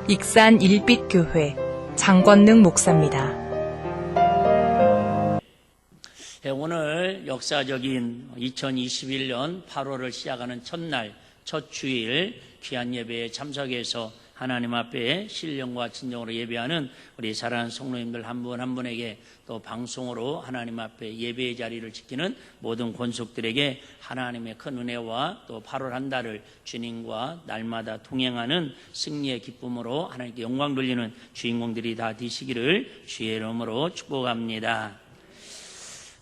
익산 일빛교회 장권능 목사입니다. 오늘 역사적인 2021년 8월을 시작하는 첫날, 첫 주일 귀한 예배에 참석해서 하나님 앞에 신령과 진정으로 예배하는 우리 사랑하는 성도님들 한 분 한 분에게, 또 방송으로 하나님 앞에 예배의 자리를 지키는 모든 권속들에게 하나님의 큰 은혜와 또 8월 한 달을 주님과 날마다 동행하는 승리의 기쁨으로 하나님께 영광 돌리는 주인공들이 다 되시기를 주의 이름으로 축복합니다.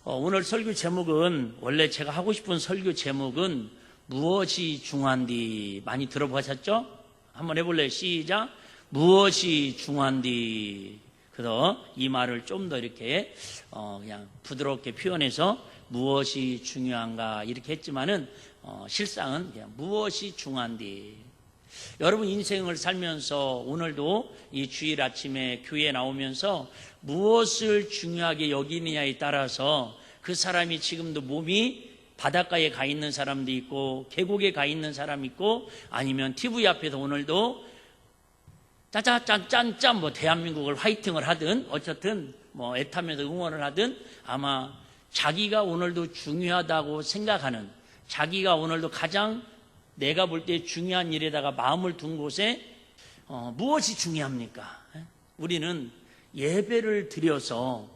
오늘 설교 제목은, 원래 제가 하고 싶은 설교 제목은 무엇이 중요한디. 많이 들어보셨죠? 한번 해볼래요? 시작. 무엇이 중요한디. 그래서 이 말을 좀 더 이렇게 그냥 부드럽게 표현해서 무엇이 중요한가 이렇게 했지만은 실상은 그냥 무엇이 중요한디. 여러분 인생을 살면서 오늘도 이 주일 아침에 교회에 나오면서 무엇을 중요하게 여기느냐에 따라서 그 사람이 지금도 몸이 바닷가에 가 있는 사람도 있고 계곡에 가 있는 사람이 있고, 아니면 TV 앞에서 오늘도 짜짜짠짠짠 뭐 대한민국을 화이팅을 하든 어쨌든 뭐 애타면서 응원을 하든, 아마 자기가 오늘도 중요하다고 생각하는, 자기가 오늘도 가장 내가 볼 때 중요한 일에다가 마음을 둔 곳에 무엇이 중요합니까? 우리는 예배를 드려서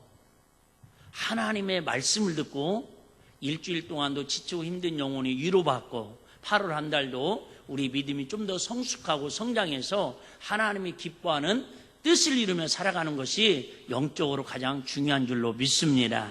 하나님의 말씀을 듣고 일주일 동안도 지치고 힘든 영혼이 위로받고 8월 한 달도 우리 믿음이 좀 더 성숙하고 성장해서 하나님이 기뻐하는 뜻을 이루며 살아가는 것이 영적으로 가장 중요한 줄로 믿습니다.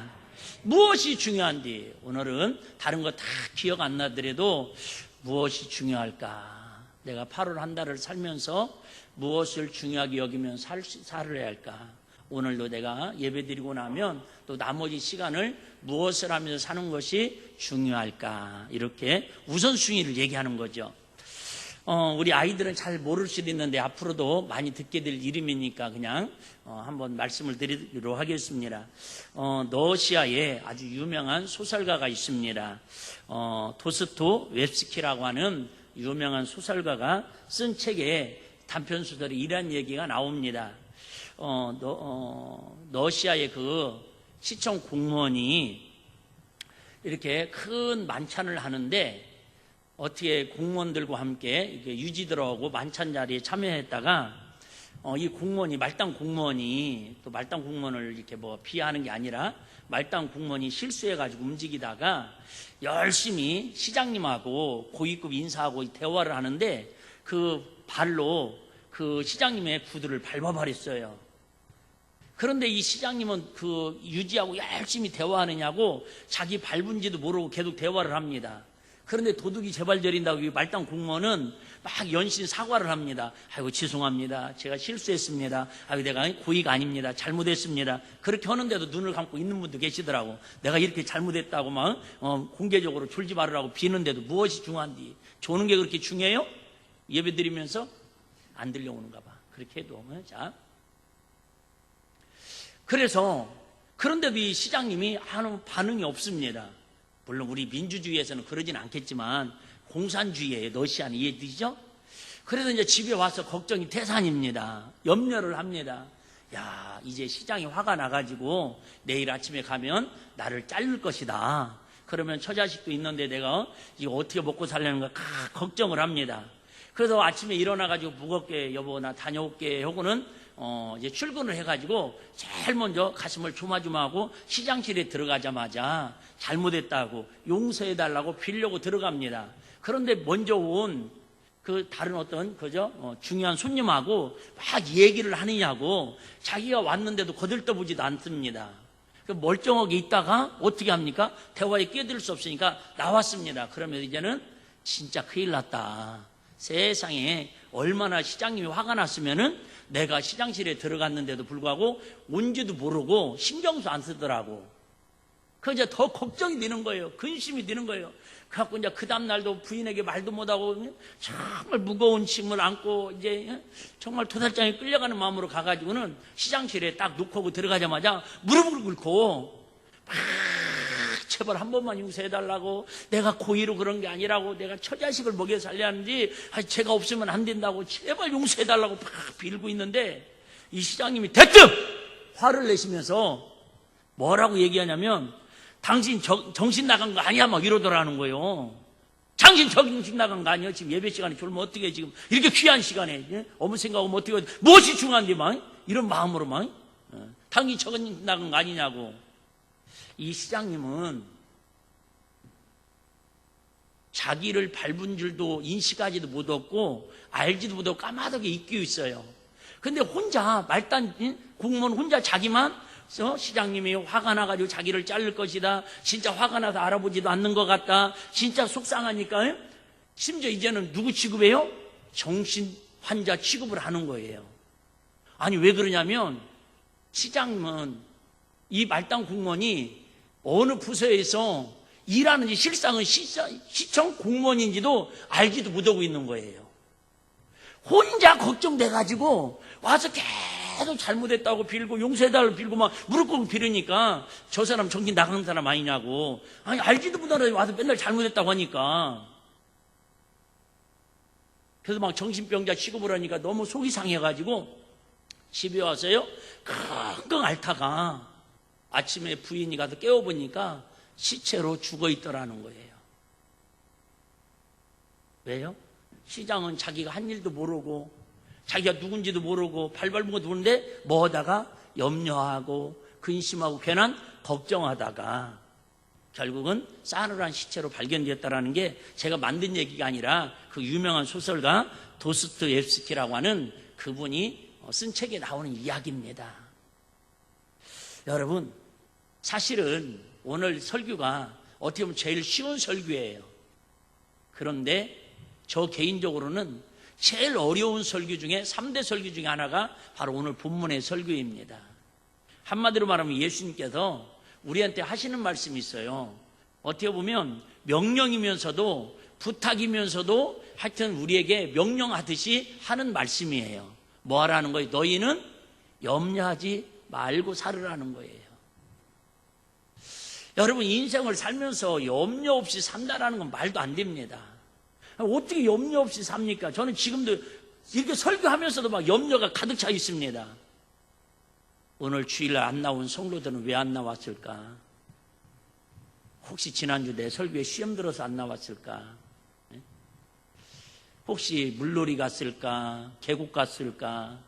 무엇이 중요한지, 오늘은 다른 거 다 기억 안 나더라도 무엇이 중요할까? 내가 8월 한 달을 살면서 무엇을 중요하게 여기면 살아야 할까? 오늘도 내가 예배드리고 나면 또 나머지 시간을 무엇을 하면서 사는 것이 중요할까? 이렇게 우선순위를 얘기하는 거죠. 우리 아이들은 잘 모를 수도 있는데 앞으로도 많이 듣게 될 이름이니까 그냥 한번 말씀을 드리도록 하겠습니다. 러시아에 아주 유명한 소설가가 있습니다. 도스토옙스키라고 하는 유명한 소설가가 쓴 책에 단편소설에 이런 얘기가 나옵니다. 러시아의 그 시청 공무원이 이렇게 큰 만찬을 하는데, 어떻게 공무원들과 함께 이렇게 유지들하고 만찬 자리에 참여했다가 이 공무원이, 말단 공무원이, 또 말단 공무원을 이렇게 뭐 비하하는 게 아니라 말단 공무원이 실수해가지고 움직이다가 열심히 시장님하고 고위급 인사하고 대화를 하는데 그 발로 그 시장님의 구두를 밟아버렸어요. 그런데 이 시장님은 그 유지하고 열심히 대화하느냐고 자기 밟은지도 모르고 계속 대화를 합니다. 그런데 도둑이 제발 저린다고 이 말단 공무원은 막 연신 사과를 합니다. 아이고 죄송합니다. 제가 실수했습니다. 아이고 내가 고의가 아닙니다. 잘못했습니다. 그렇게 하는데도 눈을 감고 있는 분도 계시더라고. 내가 이렇게 잘못했다고 막 공개적으로 졸지 말으라고 비는데도 무엇이 중요한디? 조는 게 그렇게 중요해요? 예배 드리면서 안 들려오는가 봐. 그렇게 해도. 자, 그래서 그런데도 이 시장님이 아무 반응이 없습니다. 물론 우리 민주주의에서는 그러진 않겠지만 공산주의에 러시아는 이해되죠? 그래서 이제 집에 와서 걱정이 태산입니다. 염려를 합니다. 야, 이제 시장이 화가 나가지고 내일 아침에 가면 나를 자를 것이다. 그러면 처자식도 있는데 내가 이거 어떻게 먹고 살려는가 걱정을 합니다. 그래서 아침에 일어나가지고 무겁게 여보 나 다녀올게 하고는 이제 출근을 해가지고 제일 먼저 가슴을 조마조마하고 시장실에 들어가자마자 잘못했다고 용서해달라고 빌려고 들어갑니다. 그런데 먼저 온 그 다른 어떤 중요한 손님하고 막 얘기를 하느냐고 자기가 왔는데도 거들떠보지도 않습니다. 멀쩡하게 있다가 어떻게 합니까? 대화에 끼어들 수 없으니까 나왔습니다. 그러면 이제는 진짜 큰일 났다. 세상에 얼마나 시장님이 화가 났으면은 내가 시장실에 들어갔는데도 불구하고 온지도 모르고 신경도 안 쓰더라고. 그 이제 더 걱정이 되는 거예요. 근심이 되는 거예요. 그래갖고 이제 그 다음날도 부인에게 말도 못하고 정말 무거운 짐을 안고 이제 정말 도살장에 끌려가는 마음으로 가가지고는 시장실에 딱 놓고 들어가자마자 무릎을 꿇고 막 제발 한 번만 용서해달라고, 내가 고의로 그런 게 아니라고, 내가 처자식을 먹여 살려야 하는지 제가 없으면 안 된다고 제발 용서해달라고 팍 빌고 있는데, 이 시장님이 대뜸 화를 내시면서 뭐라고 얘기하냐면, 당신 정신 나간 거 아니야 막 이러더라는 거예요. 당신 정신 나간 거 아니야? 지금 예배 시간에 졸면 어떻게 지금 이렇게 귀한 시간에, 예? 어머 생각하면 어떻게, 무엇이 중요한데 막 이런 마음으로 막 당신 정신 나간 거 아니냐고. 이 시장님은 자기를 밟은 줄도 인식하지도 못했고 알지도 못하고 까마득하게 잊고 있어요. 근데 혼자 말단 공무원 혼자 자기만 시장님이 화가 나가지고 자기를 자를 것이다, 진짜 화가 나서 알아보지도 않는 것 같다, 진짜 속상하니까 심지어 이제는 누구 취급해요? 정신 환자 취급을 하는 거예요. 아니 왜 그러냐면 시장님은 이 말단 공무원이 어느 부서에서 일하는지 실상은 시청 공무원인지도 알지도 못하고 있는 거예요. 혼자 걱정돼가지고 와서 계속 잘못했다고 빌고 용서해달라고 빌고 막 무릎 꿇고 빌으니까 저 사람 정신 나간 사람 아니냐고. 아니 알지도 못하는 와서 맨날 잘못했다고 하니까. 그래서 막 정신병자 취급을 하니까 너무 속이 상해가지고 집에 와서요 끙끙 앓다가 아침에 부인이 가서 깨워보니까 시체로 죽어있더라는 거예요. 왜요? 시장은 자기가 한 일도 모르고 자기가 누군지도 모르고 발발문 것도 모르는데 뭐하다가 염려하고 근심하고 괜한 걱정하다가 결국은 싸늘한 시체로 발견되었다는 게 제가 만든 얘기가 아니라 그 유명한 소설가 도스토옙스키라고 하는 그분이 쓴 책에 나오는 이야기입니다. 여러분, 사실은 오늘 설교가 어떻게 보면 제일 쉬운 설교예요. 그런데 저 개인적으로는 제일 어려운 설교 중에 3대 설교 중에 하나가 바로 오늘 본문의 설교입니다. 한마디로 말하면 예수님께서 우리한테 하시는 말씀이 있어요. 어떻게 보면 명령이면서도 부탁이면서도 하여튼 우리에게 명령하듯이 하는 말씀이에요. 뭐 하라는 거예요? 너희는 염려하지 말고 살으라는 거예요. 여러분, 인생을 살면서 염려 없이 산다라는 건 말도 안 됩니다. 어떻게 염려 없이 삽니까? 저는 지금도 이렇게 설교하면서도 막 염려가 가득 차 있습니다. 오늘 주일날 안 나온 성도들은 왜 안 나왔을까? 혹시 지난주 내 설교에 시험 들어서 안 나왔을까? 혹시 물놀이 갔을까? 계곡 갔을까?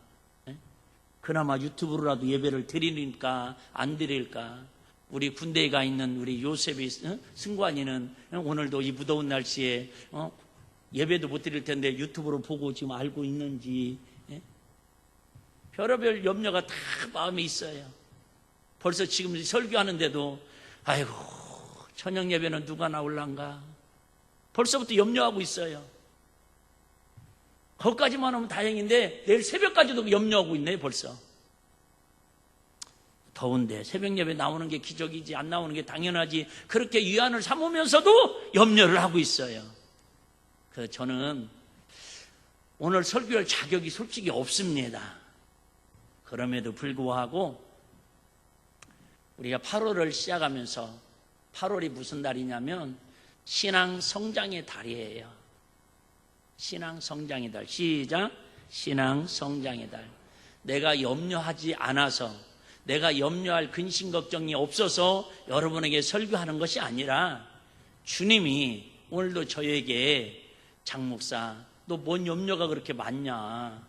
그나마 유튜브로라도 예배를 드리니까 안 드릴까? 우리 군대에 가 있는 우리 요셉이 승관이는 오늘도 이 무더운 날씨에 예배도 못 드릴 텐데 유튜브로 보고 지금 알고 있는지, 별의별 염려가 다 마음에 있어요. 벌써 지금 설교하는데도 아이고 저녁 예배는 누가 나올란가 벌써부터 염려하고 있어요. 거기까지만 하면 다행인데 내일 새벽까지도 염려하고 있네. 벌써 더운데 새벽 예배 나오는 게 기적이지 안 나오는 게 당연하지 그렇게 위안을 삼으면서도 염려를 하고 있어요. 그래서 저는 오늘 설교할 자격이 솔직히 없습니다. 그럼에도 불구하고 우리가 8월을 시작하면서 8월이 무슨 달이냐면 신앙 성장의 달이에요. 신앙 성장의 달. 시작. 신앙 성장의 달. 내가 염려하지 않아서, 내가 염려할 근심 걱정이 없어서 여러분에게 설교하는 것이 아니라 주님이 오늘도 저에게 장 목사, 너 뭔 염려가 그렇게 많냐?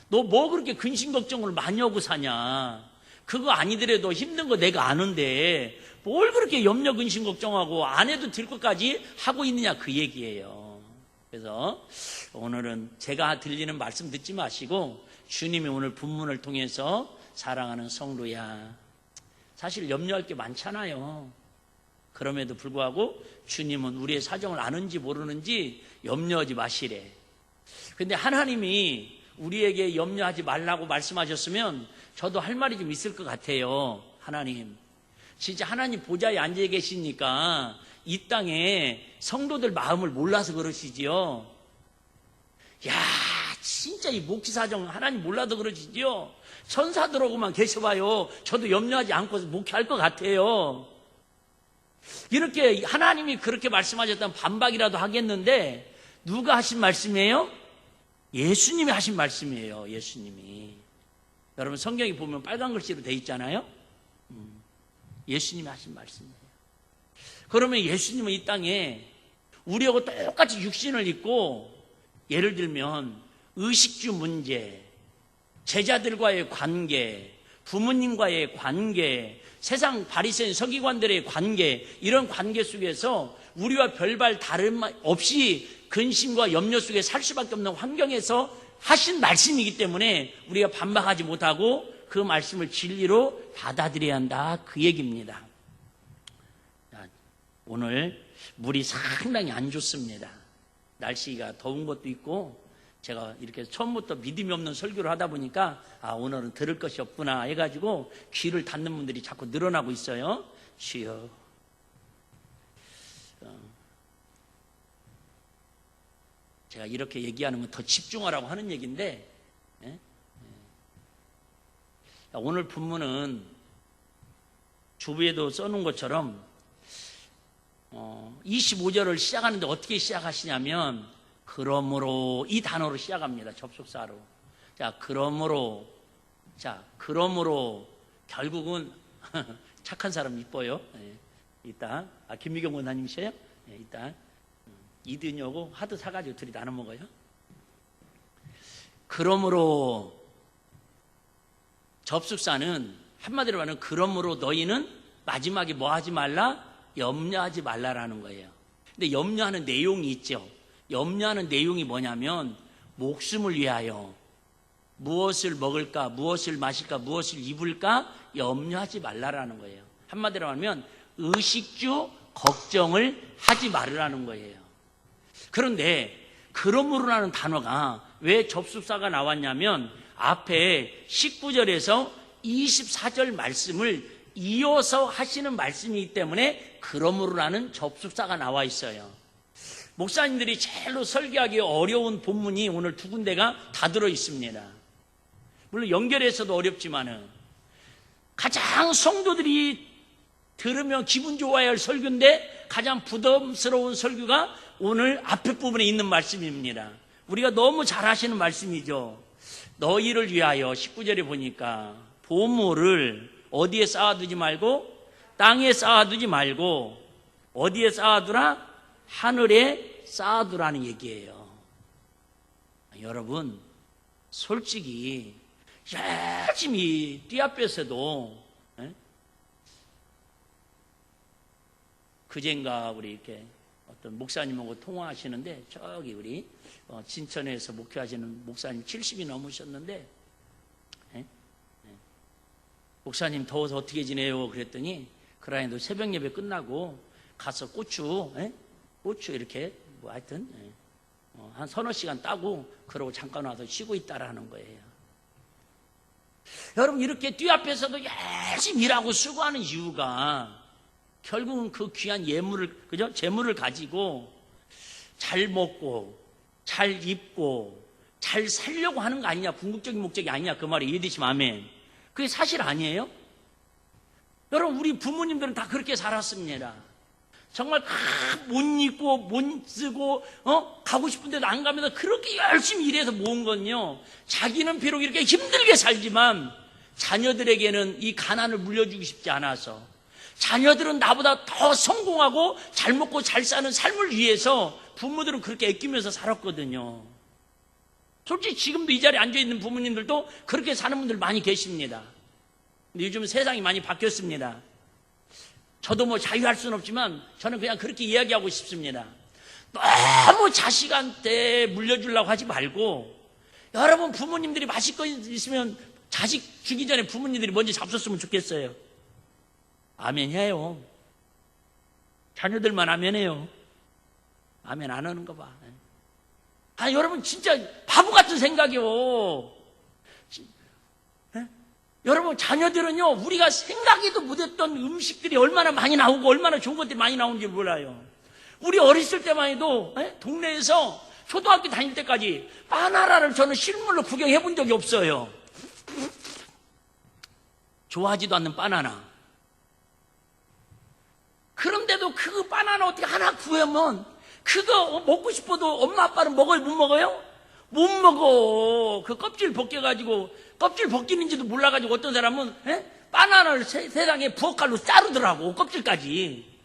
너 뭐 그렇게 근심 걱정을 많이 하고 사냐? 그거 아니더라도 힘든 거 내가 아는데 뭘 그렇게 염려 근심 걱정하고 안 해도 될 것까지 하고 있느냐 그 얘기예요. 그래서 오늘은 제가 들리는 말씀 듣지 마시고 주님이 오늘 본문을 통해서 사랑하는 성도야, 사실 염려할 게 많잖아요. 그럼에도 불구하고 주님은 우리의 사정을 아는지 모르는지 염려하지 마시래. 근데 하나님이 우리에게 염려하지 말라고 말씀하셨으면 저도 할 말이 좀 있을 것 같아요. 하나님, 진짜 하나님 보좌에 앉아 계시니까 이 땅에 성도들 마음을 몰라서 그러시지요. 야, 진짜 이 목회 사정 하나님 몰라도 그러시지요. 천사들하고만 계셔봐요. 저도 염려하지 않고 목회할 것 같아요. 이렇게 하나님이 그렇게 말씀하셨다면 반박이라도 하겠는데 누가 하신 말씀이에요? 예수님이 하신 말씀이에요. 예수님이. 여러분 성경에 보면 빨간 글씨로 돼 있잖아요. 예수님이 하신 말씀이에요. 그러면 예수님은 이 땅에 우리하고 똑같이 육신을 입고 예를 들면 의식주 문제, 제자들과의 관계, 부모님과의 관계, 세상 바리새인 서기관들의 관계, 이런 관계 속에서 우리와 별반 다름 없이 근심과 염려 속에 살 수밖에 없는 환경에서 하신 말씀이기 때문에 우리가 반박하지 못하고 그 말씀을 진리로 받아들여야 한다, 그 얘기입니다. 오늘 물이 상당히 안 좋습니다. 날씨가 더운 것도 있고 제가 이렇게 처음부터 믿음이 없는 설교를 하다 보니까 오늘은 들을 것이 없구나 해가지고 귀를 닫는 분들이 자꾸 늘어나고 있어요. 주여. 제가 이렇게 얘기하는 건 더 집중하라고 하는 얘기인데 오늘 본문은 주부에도 써놓은 것처럼 25절을 시작하는데 어떻게 시작하시냐면 그러므로 이 단어로 시작합니다. 접속사로. 그러므로 결국은 착한 사람 이뻐요. 이따 김미경 원사님이세요? 이따 이든여고 하도 사가지고 둘이 나눠 먹어요. 그러므로 접속사는 한마디로 말하면 그러므로 너희는 마지막에 뭐 하지 말라? 염려하지 말라라는 거예요. 근데 염려하는 내용이 있죠. 염려하는 내용이 뭐냐면 목숨을 위하여 무엇을 먹을까, 무엇을 마실까, 무엇을 입을까 염려하지 말라라는 거예요. 한마디로 하면 의식주 걱정을 하지 말으라는 거예요. 그런데 그러므로라는 단어가 왜 접속사가 나왔냐면 앞에 19절에서 24절 말씀을 이어서 하시는 말씀이기 때문에 그러므로라는 접속사가 나와 있어요. 목사님들이 제일로 설교하기 어려운 본문이 오늘 두 군데가 다 들어 있습니다. 물론 연결해서도 어렵지만은 가장 성도들이 들으면 기분 좋아야 할 설교인데 가장 부담스러운 설교가 오늘 앞에 부분에 있는 말씀입니다. 우리가 너무 잘 하시는 말씀이죠. 너희를 위하여 19절에 보니까 보물을 어디에 쌓아두지 말고 땅에 쌓아두지 말고 어디에 쌓아두라? 하늘에 쌓아두라는 얘기예요. 여러분 솔직히 열심히 띠앞에서도 그젠가 우리 이렇게 어떤 목사님하고 통화하시는데 저기 우리 진천에서 목회하시는 목사님 70이 넘으셨는데 목사님 더워서 어떻게 지내요? 그랬더니 그라인도 새벽 예배 끝나고 가서 고추 이렇게 뭐 하여튼 한 서너 시간 따고 그러고 잠깐 와서 쉬고 있다라는 거예요. 여러분 이렇게 뒤앞에서도 열심히 일하고 수고하는 이유가 결국은 그 귀한 예물을 그죠? 재물을 가지고 잘 먹고 잘 입고 잘 살려고 하는 거 아니냐, 궁극적인 목적이 아니냐, 그 말이 이해되시면 아멘. 그게 사실 아니에요? 여러분 우리 부모님들은 다 그렇게 살았습니다. 정말 못 입고 못 쓰고 가고 싶은 데도 안 가면서 그렇게 열심히 일해서 모은 건요, 자기는 비록 이렇게 힘들게 살지만 자녀들에게는 이 가난을 물려주고 싶지 않아서, 자녀들은 나보다 더 성공하고 잘 먹고 잘 사는 삶을 위해서 부모들은 그렇게 아끼면서 살았거든요. 솔직히 지금도 이 자리에 앉아있는 부모님들도 그렇게 사는 분들 많이 계십니다. 근데 요즘은 세상이 많이 바뀌었습니다. 저도 뭐 자유할 수는 없지만 저는 그냥 그렇게 이야기하고 싶습니다. 너무 자식한테 물려주려고 하지 말고, 여러분 부모님들이 마실 거 있으면 자식 주기 전에 부모님들이 먼저 잡섰으면 좋겠어요. 아멘 해요. 자녀들만 아멘 해요. 아멘 안 하는 거 봐. 여러분 진짜 바보 같은 생각이요. 여러분 자녀들은요, 우리가 생각해도 못했던 음식들이 얼마나 많이 나오고 얼마나 좋은 것들이 많이 나오는지 몰라요. 우리 어렸을 때만 해도 동네에서 초등학교 다닐 때까지 바나나를 저는 실물로 구경해 본 적이 없어요. 좋아하지도 않는 바나나. 그런데 그런데도 그 바나나 어떻게 하나 구하면 그거 먹고 싶어도 엄마 아빠는 먹어요? 못 먹어요? 못 먹어. 그 껍질 벗겨가지고 껍질 벗기는지도 몰라가지고 어떤 사람은 바나나를 세상에 부엌칼로 자르더라고, 껍질까지.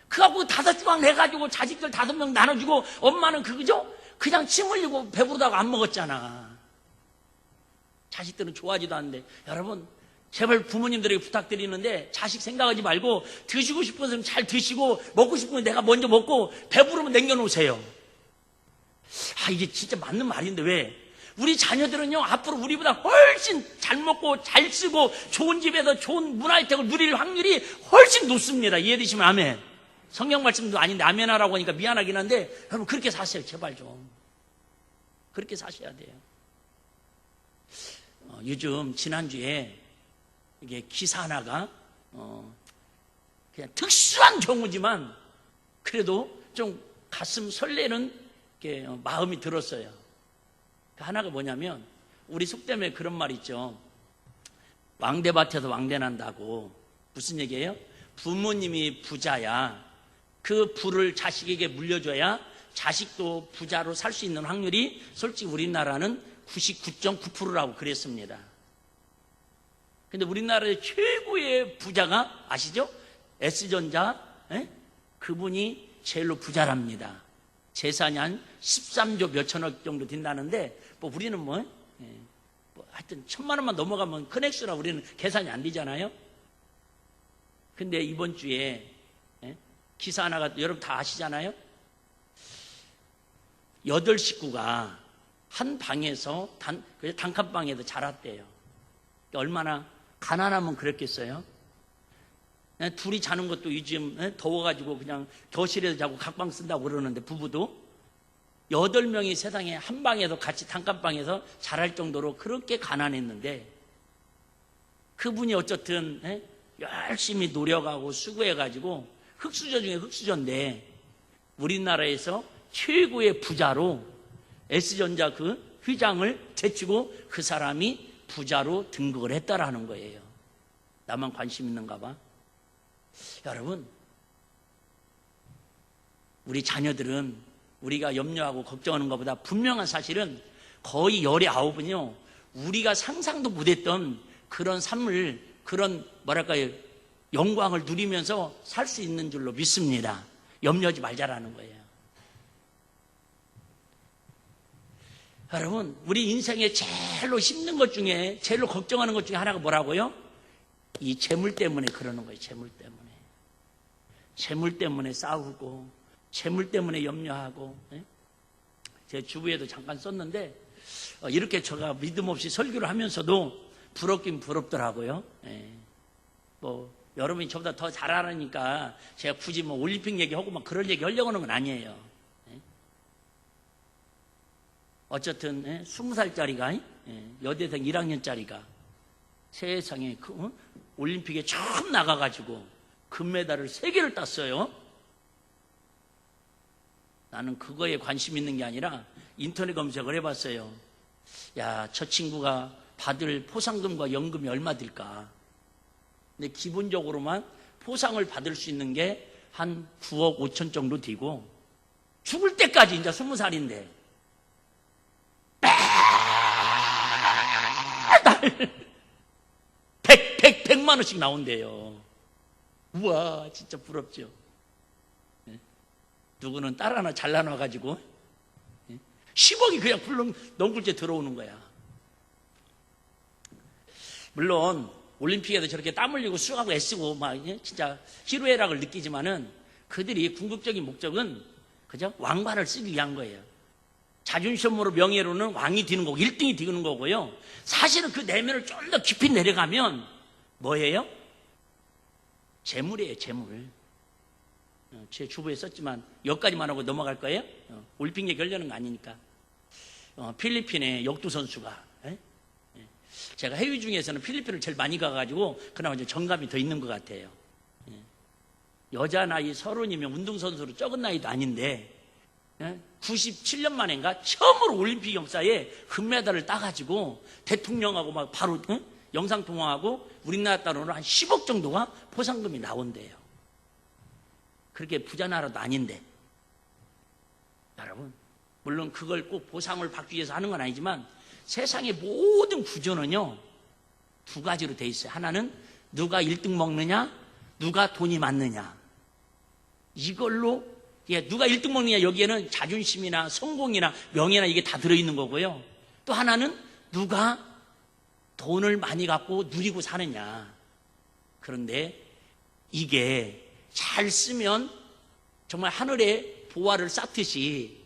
그래갖고 5조각 내가지고 자식들 5명 나눠주고 엄마는 그거죠? 그냥 침 흘리고 배부르다고 안 먹었잖아. 자식들은 좋아하지도 않는데. 여러분, 제발 부모님들에게 부탁드리는데 자식 생각하지 말고 드시고 싶은 사람 잘 드시고 먹고 싶으면 내가 먼저 먹고 배부르면 남겨놓으세요. 이게 진짜 맞는 말인데 왜? 우리 자녀들은요, 앞으로 우리보다 훨씬 잘 먹고 잘 쓰고 좋은 집에서 좋은 문화 혜택을 누릴 확률이 훨씬 높습니다. 이해되시면 아멘. 성경 말씀도 아닌데 아멘 하라고 하니까 미안하긴 한데 여러분 그렇게 사세요. 제발 좀. 그렇게 사셔야 돼요. 요즘 지난주에 이게 기사 하나가 그냥 특수한 경우지만 그래도 좀 가슴 설레는 마음이 들었어요. 그 하나가 뭐냐면 우리 속담에 그런 말 있죠. 왕대밭에서 왕대 난다고. 무슨 얘기예요? 부모님이 부자야 그 부를 자식에게 물려줘야 자식도 부자로 살 수 있는 확률이 솔직히 우리나라는 99.9%라고 그랬습니다. 근데 우리나라의 최고의 부자가 아시죠? S전자, 그분이 제일로 부자랍니다. 재산이 한 13조 몇천억 정도 된다는데, 우리는 하여튼 1,000만 원만 넘어가면 큰 액수라 우리는 계산이 안 되잖아요? 근데 이번 주에, 기사 하나가 여러분 다 아시잖아요? 8식구가 한 방에서, 단칸방에서 자랐대요. 얼마나 가난하면 그랬겠어요? 둘이 자는 것도 요즘 더워가지고 그냥 거실에서 자고 각방 쓴다고 그러는데 부부도 8명이 세상에 한 방에서 같이 단칸방에서 자랄 정도로 그렇게 가난했는데 그분이 어쨌든 열심히 노력하고 수고해가지고 흙수저 중에 흙수저인데 우리나라에서 최고의 부자로 S전자 그 회장을 제치고 그 사람이 부자로 등극을 했다라는 거예요. 나만 관심 있는가 봐. 여러분, 우리 자녀들은 우리가 염려하고 걱정하는 것보다 분명한 사실은 거의 19은요 우리가 상상도 못했던 그런 삶을, 그런 영광을 누리면서 살 수 있는 줄로 믿습니다. 염려하지 말자라는 거예요. 여러분, 우리 인생에 제일로 힘든 것 중에, 제일로 걱정하는 것 중에 하나가 뭐라고요? 이 재물 때문에 그러는 거예요. 재물 때문에. 재물 때문에 싸우고, 재물 때문에 염려하고. 제 주부에도 잠깐 썼는데 이렇게 제가 믿음 없이 설교를 하면서도 부럽긴 부럽더라고요. 여러분이 저보다 더 잘 알으니까 제가 굳이 올림픽 얘기하고 그런 얘기 하려고 하는 건 아니에요. 어쨌든 20살짜리가 여대생 1학년짜리가 세상에 올림픽에 처음 나가가지고 금메달을 3개를 땄어요. 나는 그거에 관심 있는 게 아니라 인터넷 검색을 해봤어요. 야, 저 친구가 받을 포상금과 연금이 얼마 들까? 근데 기본적으로만 포상을 받을 수 있는 게 한 9억 5천 정도 되고 죽을 때까지 이제 20살인데 매달 100만 원씩 나온대요. 우와, 진짜 부럽죠. 누구는 딸 하나 잘라놔가지고 10억이 그냥 굴렁 넝굴째 들어오는 거야. 물론 올림픽에도 저렇게 땀 흘리고 수고하고 애쓰고 진짜 희로애락을 느끼지만은 그들이 궁극적인 목적은 그죠? 왕관을 쓰기 위한 거예요. 자존심으로 명예로는 왕이 되는 거고 1등이 되는 거고요. 사실은 그 내면을 좀 더 깊이 내려가면 뭐예요? 재물이에요, 재물. 제 주부에 썼지만 여기까지만 하고 넘어갈 거예요. 올림픽 얘기하려는 거 아니니까. 필리핀의 역도 선수가 제가 해외 중에서는 필리핀을 제일 많이 가가지고 그나마 이제 정감이 더 있는 것 같아요. 여자 나이 30이면 운동선수로 적은 나이도 아닌데 97년 만인가 처음으로 올림픽 역사에 금메달을 따가지고 대통령하고 바로 영상통화하고 우리나라 돈으로 한 10억 정도가 포상금이 나온대요. 그렇게 부자 나라도 아닌데. 여러분, 물론 그걸 꼭 보상을 받기 위해서 하는 건 아니지만 세상의 모든 구조는요, 두 가지로 돼 있어요. 하나는 누가 1등 먹느냐, 누가 돈이 많느냐. 이걸로, 누가 1등 먹느냐, 여기에는 자존심이나 성공이나 명예나 이게 다 들어있는 거고요. 또 하나는 누가 돈을 많이 갖고 누리고 사느냐. 그런데 이게 잘 쓰면 정말 하늘에 보화를 쌓듯이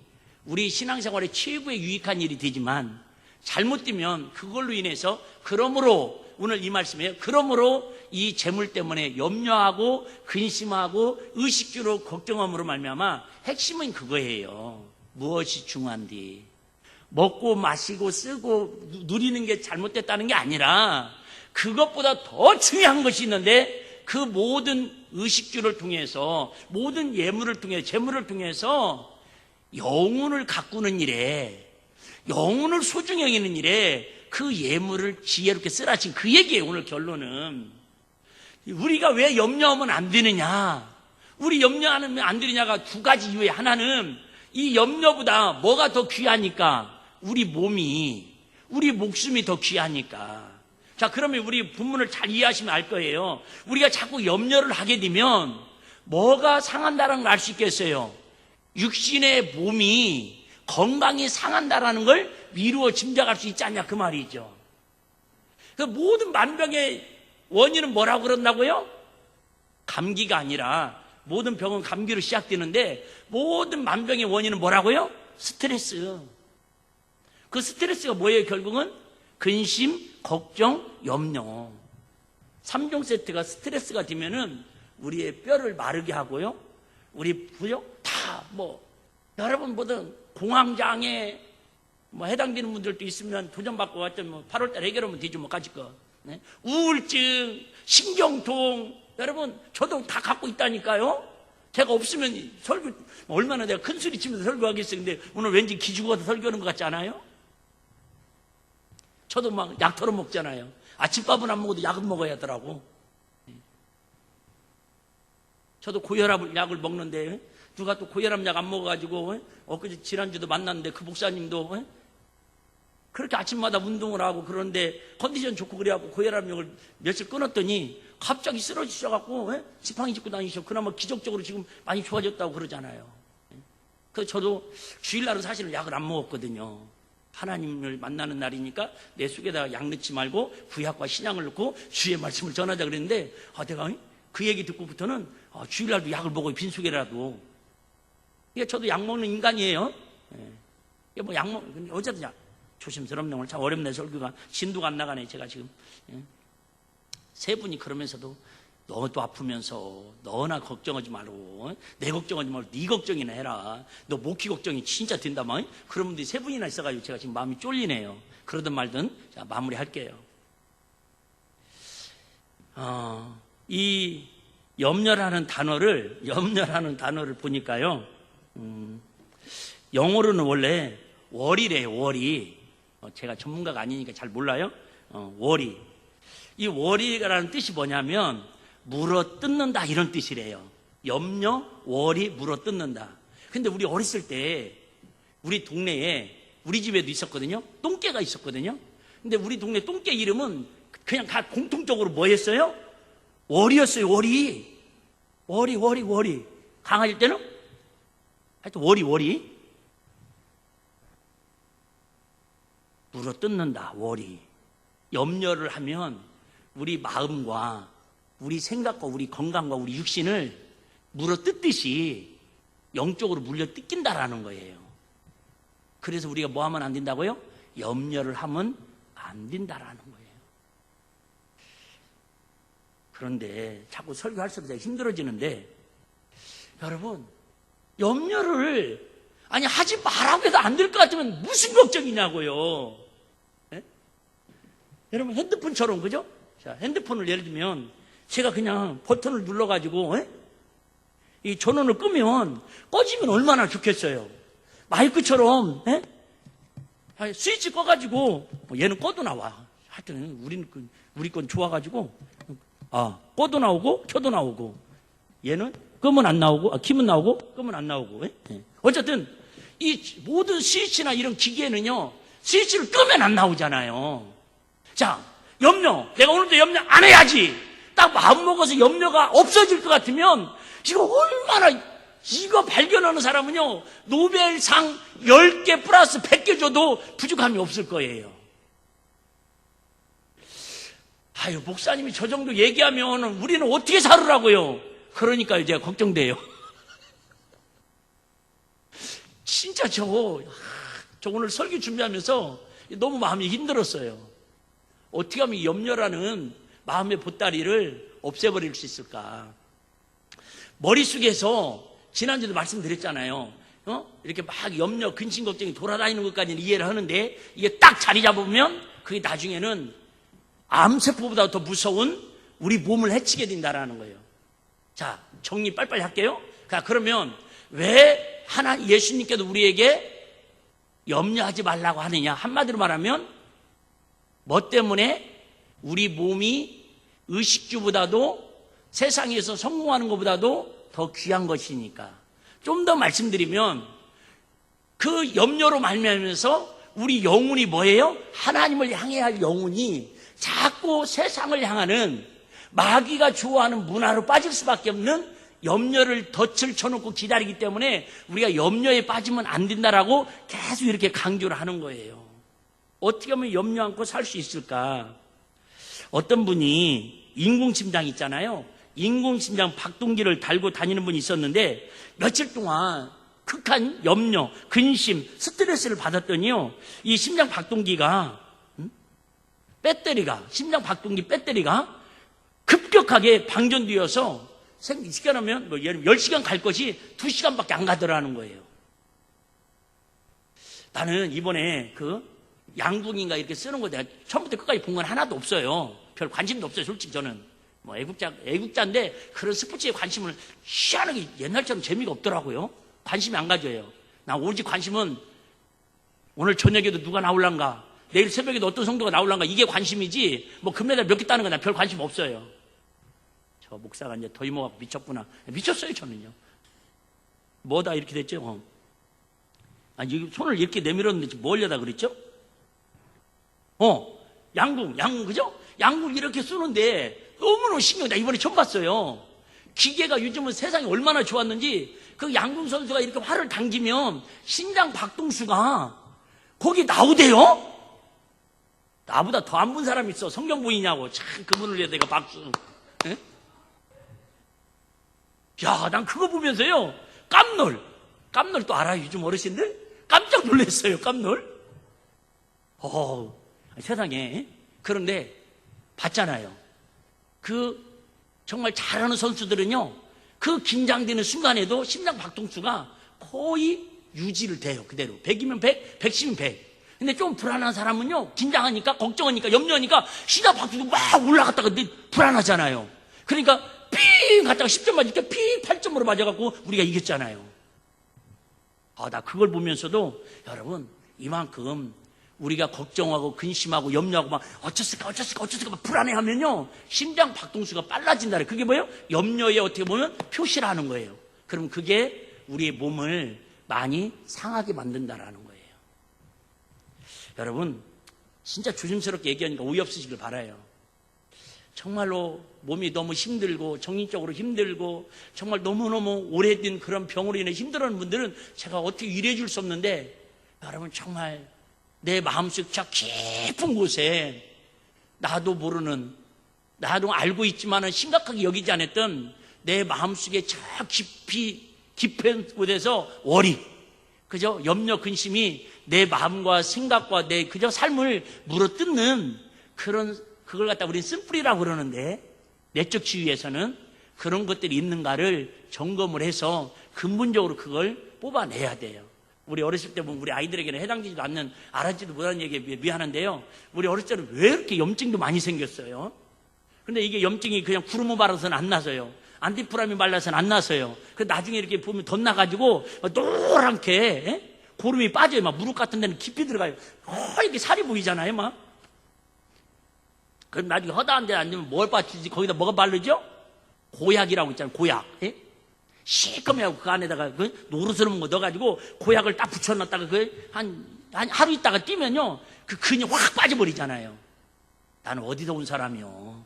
우리 신앙생활에 최고의 유익한 일이 되지만 잘못되면 그걸로 인해서, 그러므로 오늘 이 말씀이에요. 그러므로 이 재물 때문에 염려하고 근심하고 의식주로 걱정함으로 말미암아 핵심은 그거예요. 무엇이 중요한디? 먹고 마시고 쓰고 누리는 게 잘못됐다는 게 아니라 그것보다 더 중요한 것이 있는데, 그 모든 의식주를 통해서, 모든 예물을 통해, 재물을 통해서 영혼을 가꾸는 일에, 영혼을 소중히 여기는 일에 그 예물을 지혜롭게 쓰라. 지금 그 얘기예요. 오늘 결론은 우리가 왜 염려하면 안 되느냐, 우리 염려하면 안 되느냐가 두 가지 이유에, 하나는 이 염려보다 뭐가 더 귀하니까? 우리 몸이, 우리 목숨이 더 귀하니까. 자, 그러면 우리 본문을 잘 이해하시면 알 거예요. 우리가 자꾸 염려를 하게 되면 뭐가 상한다는 걸 알 수 있겠어요? 육신의 몸이, 건강이 상한다라는 걸 미루어 짐작할 수 있지 않냐, 그 말이죠. 그 모든 만병의 원인은 뭐라고 그런다고요? 감기가 아니라, 모든 병은 감기로 시작되는데 모든 만병의 원인은 뭐라고요? 스트레스. 그 스트레스가 뭐예요? 결국은 근심, 걱정, 염려. 3종 세트가 스트레스가 되면은 우리의 뼈를 마르게 하고요, 우리 부역 다 여러분 보던 공황장애 해당되는 분들도 있으면 도전받고 왔던 8월달 해결하면 되죠, 가지고. 네? 우울증, 신경통, 여러분 저도 다 갖고 있다니까요. 제가 없으면 설교 얼마나 내가 큰 소리 치면서 설교하겠어요. 근데 오늘 왠지 기죽어서 설교하는 것 같지 않아요? 저도 막 약 털어 먹잖아요. 아침밥은 안 먹어도 약은 먹어야 하더라고. 저도 고혈압 약을 먹는데 누가 또 고혈압 약 안 먹어가지고 엊그제 지난주도 만났는데 그 목사님도 그렇게 아침마다 운동을 하고 그런데 컨디션 좋고 그래갖고 고혈압 약을 며칠 끊었더니 갑자기 쓰러지셔갖고 지팡이 짚고 다니셔. 그나마 기적적으로 지금 많이 좋아졌다고 그러잖아요. 그래서 저도 주일날은 사실은 약을 안 먹었거든요. 하나님을 만나는 날이니까 내 속에다가 약 넣지 말고 구약과 신약을 넣고 주의 말씀을 전하자 그랬는데, 내가 그 얘기 듣고부터는 주일날도 약을 먹어요, 빈속에라도. 이게 저도 약 먹는 인간이에요. 이게 약 근데 어쨌든 조심스럽네. 오늘 참 어렵네, 설교가. 진도가 안 나가네, 제가 지금. 세 분이 그러면서도 너도 아프면서 너나 걱정하지 말고, 내 걱정하지 말고 네 걱정이나 해라. 너 목기 걱정이 진짜 된다만. 그런 분들이 세 분이나 있어가지고 제가 지금 마음이 쫄리네요. 그러든 말든 자, 마무리할게요. 이 염려라는 단어를 보니까요, 영어로는 원래 월이래요, 월이. 제가 전문가가 아니니까 잘 몰라요. 월이. 이 월이라는 뜻이 뭐냐면 물어 뜯는다, 이런 뜻이래요. 염려, 월이, 물어 뜯는다. 근데 우리 어렸을 때 우리 동네에, 우리 집에도 있었거든요, 똥개가 있었거든요. 근데 우리 동네 똥개 이름은 그냥 다 공통적으로 뭐였어요? 월이었어요. 월이. 월이. 강아지 때는 하여튼 월이. 물어 뜯는다, 월이. 염려를 하면 우리 마음과 우리 생각과 우리 건강과 우리 육신을 물어 뜯듯이 영적으로 물려 뜯긴다라는 거예요. 그래서 우리가 뭐 하면 안 된다고요? 염려를 하면 안 된다라는 거예요. 그런데 자꾸 설교할수록 힘들어지는데, 여러분, 염려를 하지 말라고 해도 안 될 것 같으면 무슨 걱정이냐고요. 네? 여러분, 핸드폰처럼, 그죠? 자, 핸드폰을 예를 들면 제가 그냥 버튼을 눌러가지고 이 전원을 끄면 꺼지면 얼마나 좋겠어요. 마이크처럼 스위치 꺼가지고 얘는 꺼도 나와. 하여튼 우리 건 좋아가지고 꺼도 나오고 켜도 나오고, 얘는 끄면 안 나오고, 키면 나오고 끄면 안 나오고. 예? 어쨌든 이 모든 스위치나 이런 기계는요, 스위치를 끄면 안 나오잖아요. 자, 염려. 내가 오늘도 염려 안 해야지. 딱 마음 먹어서 염려가 없어질 것 같으면, 이거 얼마나, 이거 발견하는 사람은요, 노벨상 10개 플러스 100개 줘도 부족함이 없을 거예요. 아유, 목사님이 저 정도 얘기하면 우리는 어떻게 살으라고요? 그러니까 이제 걱정돼요. 진짜 저 오늘 설교 준비하면서 너무 마음이 힘들었어요. 어떻게 하면 이 염려라는 마음의 보따리를 없애버릴 수 있을까? 머릿속에서 지난주에도 말씀드렸잖아요. 이렇게 막 염려, 근심, 걱정이 돌아다니는 것까지는 이해를 하는데, 이게 딱 자리 잡으면 그게 나중에는 암세포보다 더 무서운 우리 몸을 해치게 된다라는 거예요. 자, 정리 빨리빨리 할게요. 그러면 왜 예수님께도 우리에게 염려하지 말라고 하느냐? 한마디로 말하면 뭐 때문에? 우리 몸이 의식주보다도 세상에서 성공하는 것보다도 더 귀한 것이니까. 좀 더 말씀드리면 그 염려로 말미암아서 우리 영혼이 뭐예요? 하나님을 향해야 할 영혼이 자꾸 세상을 향하는 마귀가 좋아하는 문화로 빠질 수밖에 없는 염려를 덫을 쳐놓고 기다리기 때문에 우리가 염려에 빠지면 안 된다라고 계속 이렇게 강조를 하는 거예요. 어떻게 하면 염려 않고 살 수 있을까? 어떤 분이 인공심장 있잖아요. 인공심장 박동기를 달고 다니는 분이 있었는데, 며칠 동안 극한 염려, 근심, 스트레스를 받았더니요, 이 심장 박동기가 심장 박동기 배터리가 급격하게 방전되어서 시간하면 뭐 10시간 갈 것이 2시간밖에 안 가더라는 거예요. 나는 이번에 양궁인가 이렇게 쓰는 거 내가 처음부터 끝까지 본 건 하나도 없어요. 별 관심도 없어요, 솔직히 저는. 뭐 애국자인데 그런 스포츠에 관심을 희한하게 옛날처럼 재미가 없더라고요. 관심이 안 가져요. 나 오직 관심은 오늘 저녁에도 누가 나올란가, 내일 새벽에도 어떤 성도가 나올란가, 이게 관심이지 뭐 금메달 몇 개 따는 거 나 별 관심 없어요. 저 목사가 이제 더 이모가 미쳤구나. 미쳤어요 저는요. 뭐다 이렇게 됐죠? 손을 이렇게 내밀었는데 뭐 하려다 그랬죠? 양궁 그죠? 양궁 이렇게 쏘는데 너무너무 신기해. 나 이번에 처음 봤어요. 기계가 요즘은 세상이 얼마나 좋았는지, 그 양궁 선수가 이렇게 활을 당기면 심장 박동수가 거기 나오대요? 나보다 더 안 본 사람 있어. 성경 보이냐고. 참 그분을 위해서 내가 박수. 에? 야, 난 그거 보면서요, 깜놀 또 알아요, 요즘 어르신들? 깜짝 놀랐어요, 깜놀. 세상에. 그런데 봤잖아요. 정말 잘하는 선수들은요, 그 긴장되는 순간에도 심장 박동수가 거의 유지를 돼요, 그대로. 100이면 100, 110이면 100. 근데 좀 불안한 사람은요, 긴장하니까, 걱정하니까, 염려하니까 심장 박동수가 막 올라갔다가 불안하잖아요. 그러니까 핑 갔다가 10점 맞을 때 핑 8점으로 맞아갖고 우리가 이겼잖아요. 나 그걸 보면서도 여러분, 이만큼 우리가 걱정하고 근심하고 염려하고 막 어쩌을까 막 불안해하면요, 심장 박동수가 빨라진다. 그게 뭐예요? 염려에 어떻게 보면 표시를 하는 거예요. 그럼 그게 우리의 몸을 많이 상하게 만든다라는 거예요. 여러분, 진짜 조심스럽게 얘기하니까 오해 없으시길 바라요. 정말로 몸이 너무 힘들고 정신적으로 힘들고 정말 너무너무 오래된 그런 병으로 인해 힘들어하는 분들은 제가 어떻게 위로해 줄 수 없는데, 여러분 정말 내 마음속 저 깊은 곳에 나도 모르는, 나도 알고 있지만은 심각하게 여기지 않았던 내 마음속에 저 깊은 곳에서 그저 염려, 근심이 내 마음과 생각과 내 그저 삶을 물어뜯는 그걸 갖다 우리는 쓴뿌리라고 그러는데, 내적 치유에서는 그런 것들이 있는가를 점검을 해서 근본적으로 그걸 뽑아내야 돼요. 우리 어렸을 때 보면 우리 아이들에게는 해당되지도 않는, 알아지도 못하는 얘기에 미안한데요, 우리 어렸을 때는 왜 이렇게 염증도 많이 생겼어요? 근데 이게 염증이 그냥 구르모 말아서는 안 나서요. 안티프라민 발라서는 안 나서요. 그 나중에 이렇게 보면 덧나가지고 노랗게 예? 고름이 빠져요. 막 무릎 같은 데는 깊이 들어가요. 이렇게 살이 보이잖아요. 막. 그럼 나중에 허다한 데 앉으면 뭘 받치지? 거기다 뭐가 바르죠? 고약이라고 있잖아요. 고약. 예? 시커매하고 그 안에다가 그 노릇스러운 거 넣어가지고 고약을 딱 붙여놨다가 한 하루 있다가 뛰면요. 그 근이 확 빠져버리잖아요. 나는 어디서 온 사람이요?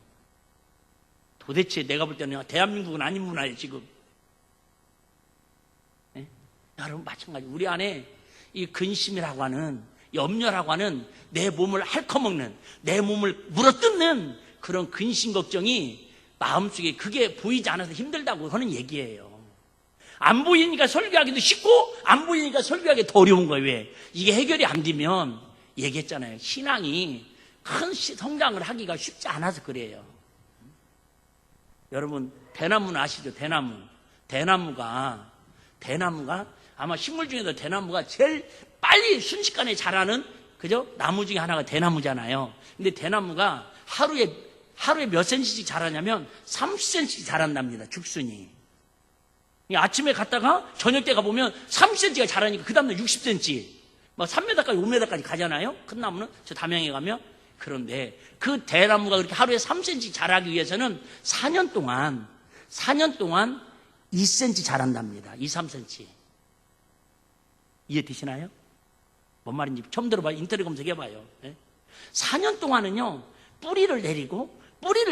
도대체 내가 볼 때는 대한민국은 아닌 문화예요, 지금. 예? 여러분, 마찬가지. 우리 안에 이 근심이라고 하는, 염려라고 하는 내 몸을 핥아먹는, 내 몸을 물어뜯는 그런 근심 걱정이 마음속에 그게 보이지 않아서 힘들다고 하는 얘기예요. 안 보이니까 설교하기도 쉽고 안 보이니까 설교하기 더 어려운 거예요. 왜? 이게 해결이 안 되면 얘기했잖아요. 신앙이 큰 성장을 하기가 쉽지 않아서 그래요. 여러분, 대나무는 아시죠? 대나무가 아마 식물 중에서 대나무가 제일 빨리 순식간에 자라는 그죠? 나무 중에 하나가 대나무잖아요. 근데 대나무가 하루에 몇 센치씩 자라냐면 30cm씩 자란답니다. 죽순이. 아침에 갔다가 저녁 때 가보면 30cm가 자라니까 그 다음날 60cm. 막 3m까지 5m까지 가잖아요. 큰 나무는 저 담양에 가면. 그런데 그 대나무가 그렇게 하루에 3cm 자라기 위해서는 4년 동안 2cm 자란답니다. 2, 3cm. 이해되시나요? 뭔 말인지 처음 들어봐요. 인터넷 검색해봐요. 4년 동안은요, 뿌리를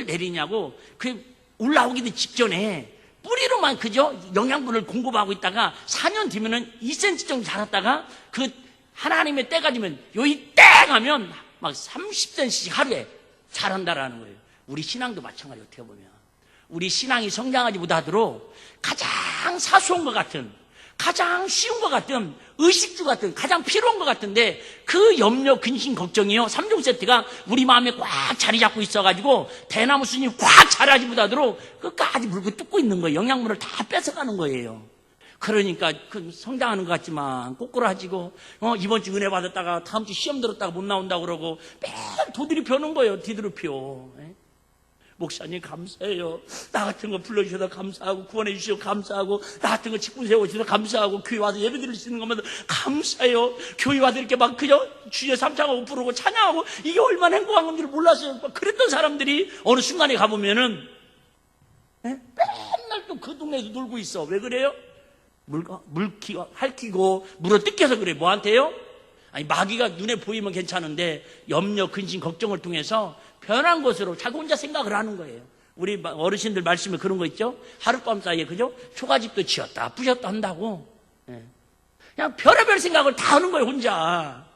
내리냐고, 그 올라오기도 직전에 뿌리로만 그죠? 영양분을 공급하고 있다가 4년 뒤면은 2cm 정도 자랐다가 그 하나님의 때가 되면 여기 땡 하면 막 30cm씩 하루에 자란다라는 거예요. 우리 신앙도 마찬가지. 어떻게 보면 우리 신앙이 성장하지 못하도록 가장 사소한 것 같은, 가장 쉬운 것 같은, 의식주 같은, 가장 필요한 것 같은데 그 염려, 근심, 걱정이요 3종 세트가 우리 마음에 꽉 자리 잡고 있어가지고 대나무 순이 꽉 자라지 못하도록 끝까지 물고 뜯고 있는 거예요. 영양분을 다 뺏어가는 거예요. 그러니까 그 성장하는 것 같지만 꼬꾸라지고 이번 주 은혜 받았다가 다음 주 시험 들었다가 못 나온다고 그러고 매일 도들이 펴는 거예요. 뒤드럽혀. 목사님 감사해요. 나 같은 거 불러주셔서 감사하고 구원해 주셔서 감사하고 나 같은 거 직분 세워주셔서 감사하고 교회 와서 예배 드릴 수 있는 것만 감사해요. 교회 와서 이렇게 막 그저 주여 삼창하고 부르고 찬양하고 이게 얼마나 행복한 건지를 몰랐어요. 그랬던 사람들이 어느 순간에 가보면은 맨날 또 그 동네에서 놀고 있어. 왜 그래요? 핥히고 물어 뜯겨서 그래. 뭐한테요? 아니 마귀가 눈에 보이면 괜찮은데 염려, 근심, 걱정을 통해서 변한 것으로 자기 혼자 생각을 하는 거예요. 우리 어르신들 말씀에 그런 거 있죠? 하룻밤 사이에 그죠? 초가집도 지었다 부셨다 한다고. 그냥 별의별 생각을 다 하는 거예요. 혼자.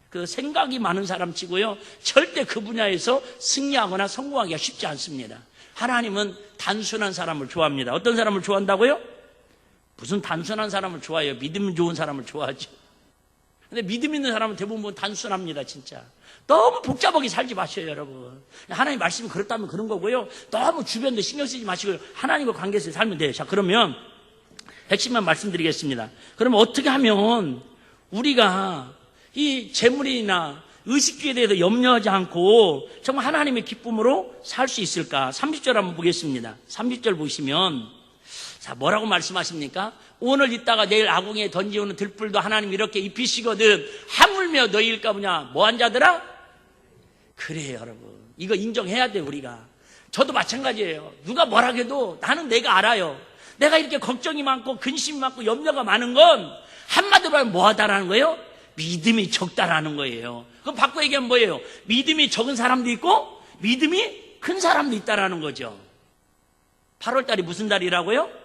그 생각이 많은 사람 치고요, 절대 그 분야에서 승리하거나 성공하기가 쉽지 않습니다. 하나님은 단순한 사람을 좋아합니다. 어떤 사람을 좋아한다고요? 무슨 단순한 사람을 좋아해요? 믿음 좋은 사람을 좋아하죠. 근데 믿음 있는 사람은 대부분 단순합니다. 진짜 너무 복잡하게 살지 마셔요. 여러분, 하나님 말씀이 그렇다면 그런 거고요, 너무 주변도 신경 쓰지 마시고 하나님과 관계에서 살면 돼요. 자, 그러면 핵심만 말씀드리겠습니다. 그러면 어떻게 하면 우리가 이 재물이나 의식주에 대해서 염려하지 않고 정말 하나님의 기쁨으로 살 수 있을까? 30절 한번 보겠습니다. 30절 보시면, 자, 뭐라고 말씀하십니까? 오늘 있다가 내일 아궁이에 던지오는 들불도 하나님 이렇게 입히시거든 하물며 너희일까 보냐. 뭐한 자들아? 그래요. 여러분, 이거 인정해야 돼요. 우리가. 저도 마찬가지예요. 누가 뭐라 해도 나는 내가 알아요. 내가 이렇게 걱정이 많고 근심이 많고 염려가 많은 건 한마디로 하면 뭐하다라는 거예요? 믿음이 적다라는 거예요. 그럼 바꿔 얘기하면 뭐예요? 믿음이 적은 사람도 있고 믿음이 큰 사람도 있다라는 거죠. 8월달이 무슨 달이라고요?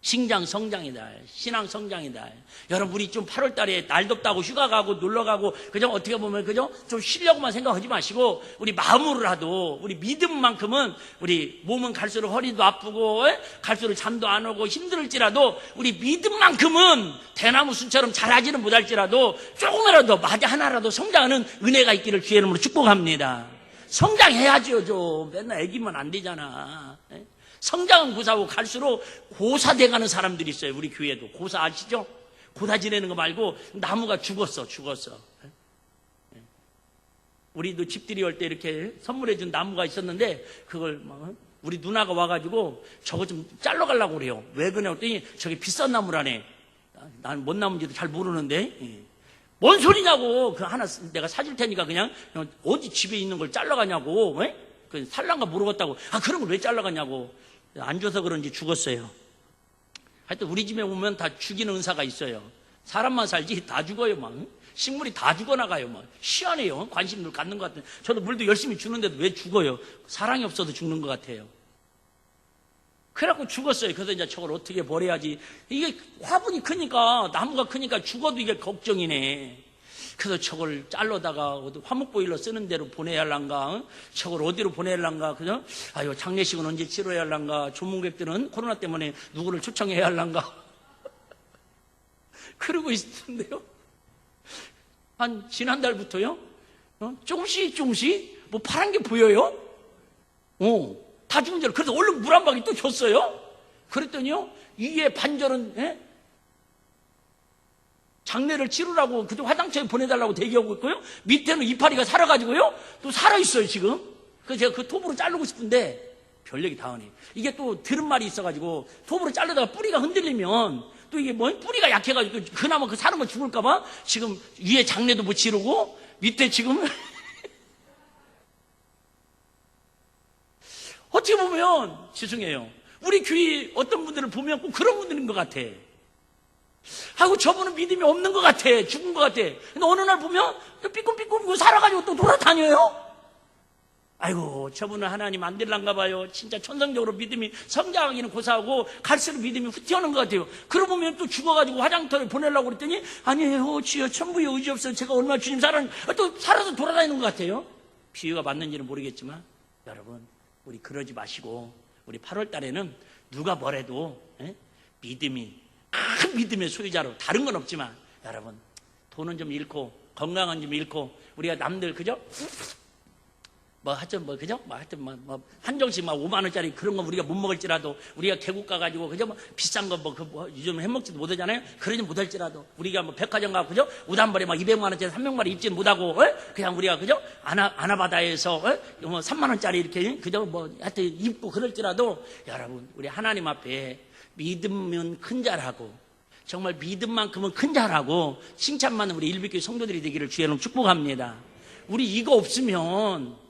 신장 성장의 달, 신앙 성장의 달. 여러분, 우리 좀 8월달에 날 덥다고 휴가 가고 놀러 가고 그죠? 어떻게 보면 그죠? 좀 쉬려고만 생각하지 마시고 우리 마음으로라도 우리 믿음만큼은, 우리 몸은 갈수록 허리도 아프고 갈수록 잠도 안 오고 힘들을지라도 우리 믿음만큼은 대나무 순처럼 자라지는 못할지라도 조금이라도 마디 하나라도 성장하는 은혜가 있기를 주의 이름으로 축복합니다. 성장해야죠. 좀 맨날 애기면 안 되잖아. 성장은 고사하고 갈수록 고사돼가는 사람들이 있어요. 우리 교회도 고사 아시죠? 고사 지내는 거 말고 나무가 죽었어. 우리도 집들이 올 때 이렇게 선물해 준 나무가 있었는데 그걸 우리 누나가 와가지고 저거 좀 잘라 가려고 그래요. 왜 그러냐 했더니 저게 비싼 나무라네. 난 뭔 나무인지도 잘 모르는데 뭔 소리냐고. 그 하나 내가 사줄 테니까 그냥 어디 집에 있는 걸 잘라가냐고. 왜? 그 살란가 모르겠다고. 아, 그런 걸 왜 잘라가냐고. 안 줘서 그런지 죽었어요. 하여튼 우리 집에 오면 다 죽이는 은사가 있어요. 사람만 살지 다 죽어요, 막. 식물이 다 죽어나가요, 막. 희한해요. 관심을 갖는 것 같아요. 저도 물도 열심히 주는데도 왜 죽어요? 사랑이 없어서 죽는 것 같아요. 그래갖고 죽었어요. 그래서 이제 저걸 어떻게 버려야지. 이게 화분이 크니까, 나무가 크니까 죽어도 이게 걱정이네. 그래서 저걸 잘라다가 화목보일러 쓰는 데로 보내야 할란가, 저걸 어디로 보내야 할란가, 그죠? 아유, 장례식은 언제 치러야 할란가, 조문객들은 코로나 때문에 누구를 초청해야 할란가. 그러고 있었는데요. 한 지난달부터요, 조금씩 뭐 파란 게 보여요. 다 죽은 줄. 그래서 얼른 물 한 방울 또 줬어요. 그랬더니요, 위에 반절은, 장례를 치르라고 그쪽 화장실에 보내달라고 대기하고 있고요. 밑에는 이파리가 살아가지고요, 또 살아있어요, 지금. 그래서 제가 그 톱으로 자르고 싶은데, 별얘기 다 하네. 이게 또 들은 말이 있어가지고, 톱으로 자르다가 뿌리가 흔들리면, 또 이게 뿌리가 약해가지고, 그나마 그 사람은 죽을까봐, 지금 위에 장례도 못 치르고, 밑에 지금, 어떻게 보면, 죄송해요. 우리 교회 어떤 분들을 보면 꼭 그런 분들인 것 같아. 하고 저분은 믿음이 없는 것 같아. 죽은 것 같아. 근데 어느 날 보면 삐꿈삐꿈 살아가지고 또 돌아다녀요. 아이고, 저분은 하나님 안 될란가 봐요. 진짜 천성적으로 믿음이 성장하기는 고사하고 갈수록 믿음이 후퇴하는 것 같아요. 그러고 보면 또 죽어가지고 화장터에 보내려고 그랬더니 아니에요, 주여, 천부에 의지 없어요. 제가 얼마나 주님 또 살아서 돌아다니는 것 같아요. 비유가 맞는지는 모르겠지만 여러분, 우리 그러지 마시고 우리 8월 달에는 누가 뭐래도 믿음이 큰 믿음의 소유자로, 다른 건 없지만 여러분, 돈은 좀 잃고 건강은 좀 잃고 우리가 남들 그죠? 하여튼 그죠? 하여튼 한정씩 5만 원짜리 그런 거 우리가 못 먹을지라도, 우리가 계곡 가가지고 그죠? 비싼 거 요즘 해먹지도 못하잖아요. 그러지 못할지라도 우리가 백화점 가고 그죠? 우단벌에 200만 원짜리 300마리 입지는 못하고 그냥 우리가 그죠? 아나바다에서 3만 원짜리 이렇게 그죠? 하여튼 입고 그럴지라도 여러분, 우리 하나님 앞에 믿으면 큰 자라고, 정말 믿음만큼은 큰 자라고 칭찬받는 우리 일비교회 성도들이 되기를 주의 이름으로 축복합니다. 우리 이거 없으면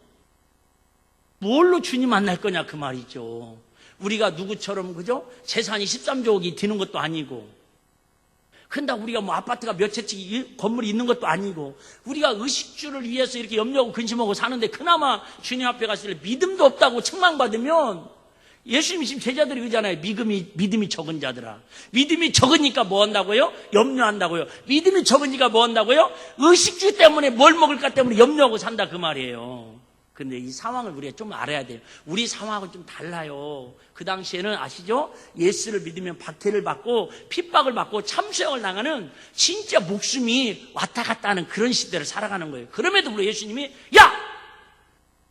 뭘로 주님 만날 거냐 그 말이죠. 우리가 누구처럼 그죠? 재산이 13조억이 드는 것도 아니고, 근데 우리가 아파트가 몇 채씩 건물이 있는 것도 아니고, 우리가 의식주를 위해서 이렇게 염려하고 근심하고 사는데 그나마 주님 앞에 갔을 때 믿음도 없다고 책망받으면, 예수님이 지금 제자들이 그러잖아요. 믿음이 적은 자들아. 믿음이 적으니까 뭐 한다고요? 염려한다고요. 믿음이 적으니까 뭐 한다고요? 의식주 때문에 뭘 먹을까 때문에 염려하고 산다 그 말이에요. 근데 이 상황을 우리가 좀 알아야 돼요. 우리 상황은 좀 달라요. 그 당시에는 아시죠? 예수를 믿으면 박해를 받고 핍박을 받고 참수형을 당하는 진짜 목숨이 왔다 갔다 하는 그런 시대를 살아가는 거예요. 그럼에도 불구하고 예수님이 야!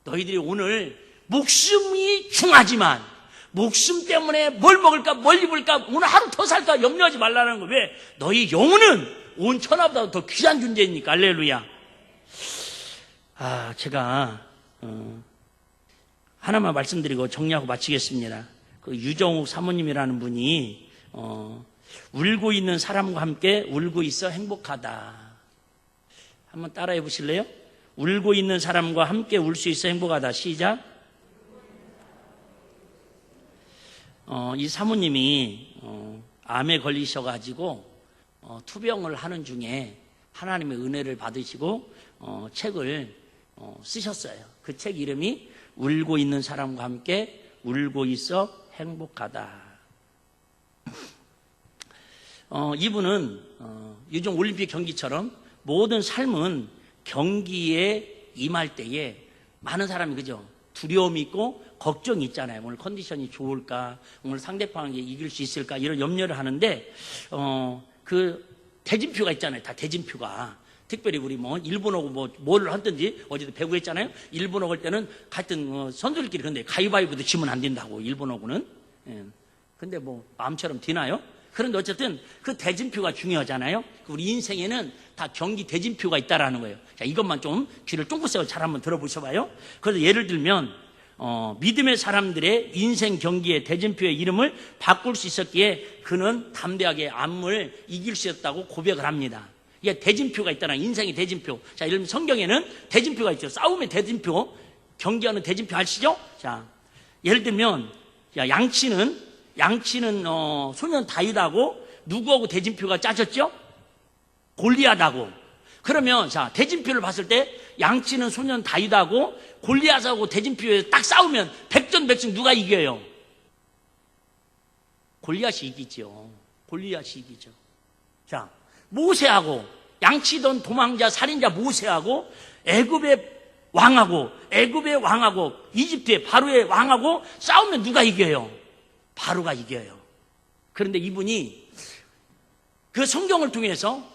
너희들이 오늘 목숨이 중하지만 목숨 때문에 뭘 먹을까 뭘 입을까 오늘 하루 더 살까 염려하지 말라는 거예요. 왜? 너희 영혼은 온 천하보다 더 귀한 존재니까. 할렐루야. 제가 하나만 말씀드리고 정리하고 마치겠습니다. 그 유정욱 사모님이라는 분이 울고 있는 사람과 함께 울고 있어 행복하다. 한번 따라해 보실래요? 울고 있는 사람과 함께 울 수 있어 행복하다. 시작. 이 사모님이 암에 걸리셔가지고 투병을 하는 중에 하나님의 은혜를 받으시고 책을 쓰셨어요. 그 책 이름이 울고 있는 사람과 함께 울고 있어 행복하다. 이분은 요즘 올림픽 경기처럼 모든 삶은 경기에 임할 때에 많은 사람이 그죠? 두려움이 있고 걱정이 있잖아요. 오늘 컨디션이 좋을까? 오늘 상대방에게 이길 수 있을까? 이런 염려를 하는데 그 대진표가 있잖아요. 다 대진표가. 특별히 우리 일본 오고 뭐를 하든지 어제도 배구했잖아요. 일본 오고 할 때는 같은 선수들끼리 근데 가위바위보도 지면 안 된다고 일본 오고는. 근데 마음처럼 되나요? 그런데 어쨌든 그 대진표가 중요하잖아요. 우리 인생에는 다 경기 대진표가 있다라는 거예요. 자, 이것만 좀 귀를 쫑긋 세워 잘 한번 들어보셔봐요. 그래서 예를 들면 믿음의 사람들의 인생 경기의 대진표의 이름을 바꿀 수 있었기에 그는 담대하게 암을 이길 수 있었다고 고백을 합니다. 이게 대진표가 있다나, 인생의 대진표. 자, 예를 들면 성경에는 대진표가 있죠. 싸움의 대진표, 경기하는 대진표 아시죠? 자, 예를 들면, 자, 양치는 소년 다윗하고 누구하고 대진표가 짜졌죠? 골리앗하고. 그러면 자, 대진표를 봤을 때 양치는 소년 다윗하고 골리앗하고 대진표에서 딱 싸우면 백전백승 누가 이겨요? 골리앗이 이기죠. 골리앗이 이기죠. 자, 모세하고, 양치던 도망자 살인자 모세하고 애굽의 왕하고 이집트의 바로의 왕하고 싸우면 누가 이겨요? 바로가 이겨요. 그런데 이분이 그 성경을 통해서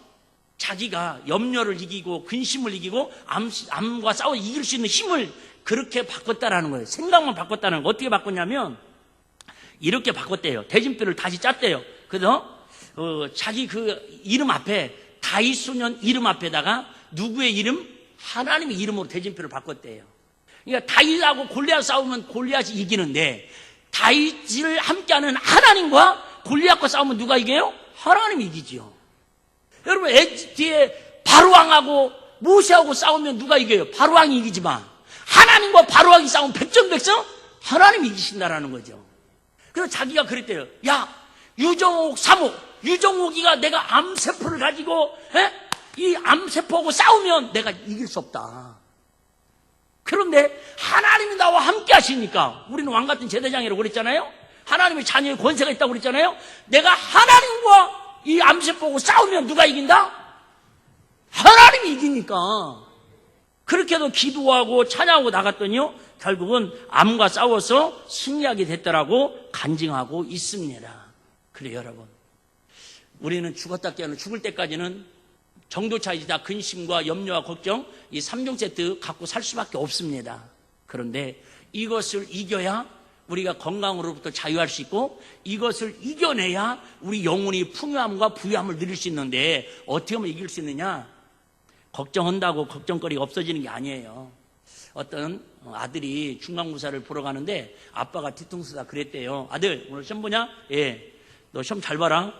자기가 염려를 이기고 근심을 이기고 암과 싸워 이길 수 있는 힘을 그렇게 바꿨다라는 거예요. 생각만 바꿨다는 거예요. 어떻게 바꿨냐면 이렇게 바꿨대요. 대진표를 다시 짰대요. 그래서 자기 그 이름 앞에, 다윗 소년 이름 앞에다가 누구의 이름? 하나님의 이름으로 대진표를 바꿨대요. 그러니까 다윗하고 골리앗 싸우면 골리앗이 이기는데 다윗을 함께하는 하나님과 골리앗과 싸우면 누가 이겨요? 하나님이 이기죠. 여러분, 에집트의 바로왕하고 모세하고 싸우면 누가 이겨요? 바로왕이 이기지만 하나님과 바로왕이 싸우면 백전백승 하나님이 이기신다라는 거죠. 그래서 자기가 그랬대요. 야, 유정옥이가 내가 암세포를 가지고 이 암세포하고 싸우면 내가 이길 수 없다. 그런데 하나님이 나와 함께 하시니까, 우리는 왕같은 제사장이라고 그랬잖아요. 하나님의 자녀의 권세가 있다고 그랬잖아요. 내가 하나님과 이 암세포하고 싸우면 누가 이긴다? 하나님이 이기니까. 그렇게 해서 기도하고 찬양하고 나갔더니요, 결국은 암과 싸워서 승리하게 됐더라고 간증하고 있습니다. 그래요, 여러분. 우리는 죽었다 깨어나 죽을 때까지는 정도차이다 근심과 염려와 걱정, 이 3종 세트 갖고 살 수밖에 없습니다. 그런데 이것을 이겨야 우리가 건강으로부터 자유할 수 있고, 이것을 이겨내야 우리 영혼이 풍요함과 부유함을 누릴 수 있는데, 어떻게 하면 이길 수 있느냐? 걱정한다고 걱정거리가 없어지는 게 아니에요. 어떤 아들이 중간고사를 보러 가는데 아빠가 뒤통수다 그랬대요. 아들, 오늘 시험 보냐? 예. 너 시험 잘 봐라.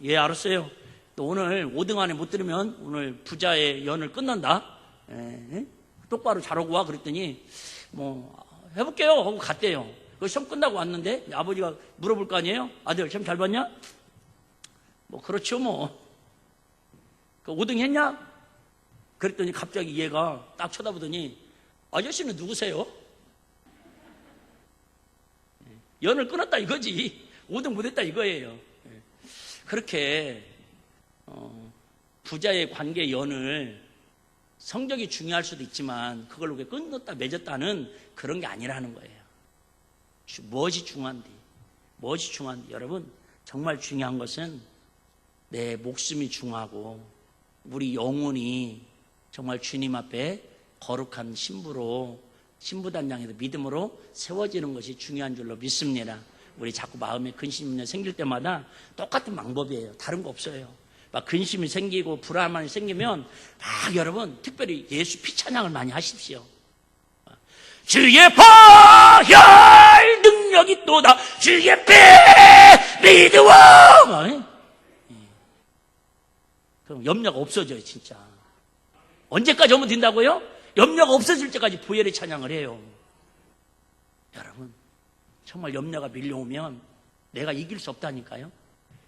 예, 알았어요. 너 오늘 5등 안에 못 들으면 오늘 부자의 연을 끝난다. 예. 똑바로 잘하고 와. 그랬더니 뭐 해볼게요 하고 갔대요. 그 시험 끝나고 왔는데 아버지가 물어볼 거 아니에요? 아들, 시험 잘 봤냐? 뭐 그렇죠 뭐. 그 5등 했냐? 그랬더니 갑자기 얘가 딱 쳐다보더니, 아저씨는 누구세요? 연을 끊었다 이거지. 5등 못했다 이거예요. 그렇게 부자의 관계 연을, 성적이 중요할 수도 있지만 그걸로 끊었다 맺었다는 그런 게 아니라는 거예요. 무엇이 중요한데? 여러분, 정말 중요한 것은 내 목숨이 중요하고 우리 영혼이 정말 주님 앞에 거룩한 신부로, 신부단장에서 믿음으로 세워지는 것이 중요한 줄로 믿습니다. 우리 자꾸 마음에 근심이 생길 때마다 똑같은 방법이에요. 다른 거 없어요. 막 근심이 생기고 불안함이 생기면 막 여러분 특별히 예수 피 찬양을 많이 하십시오. 주의 보혈 능력이 또다, 주의 피 믿으오. 그럼 염려가 없어져요. 진짜. 언제까지 하면 된다고요? 염려가 없어질 때까지 보혈의 찬양을 해요. 여러분, 정말 염려가 밀려오면 내가 이길 수 없다니까요.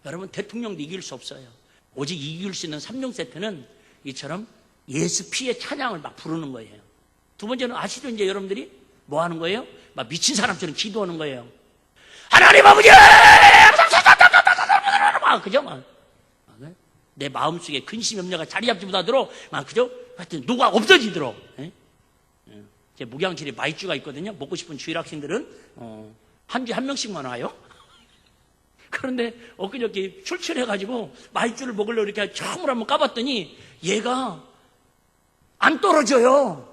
여러분, 대통령도 이길 수 없어요. 오직 이길 수 있는 3종 세트는 이처럼 예수 피의 찬양을 막 부르는 거예요. 두 번째는 아시죠? 이제 여러분들이 뭐 하는 거예요? 막 미친 사람처럼 기도하는 거예요. 하나님 아버지! 그죠? 내 마음속에 근심 염려가 자리 잡지 못하도록 그죠? 하여튼 노가 없어지도록. 제 목양실에 마이쮸가 있거든요. 먹고 싶은 주일 학생들은 한 주에 한 명씩만 와요. 그런데 엊그저께 출출해가지고 마이쮸를 먹으려고 이렇게 처음으로 한번 까봤더니 얘가 안 떨어져요.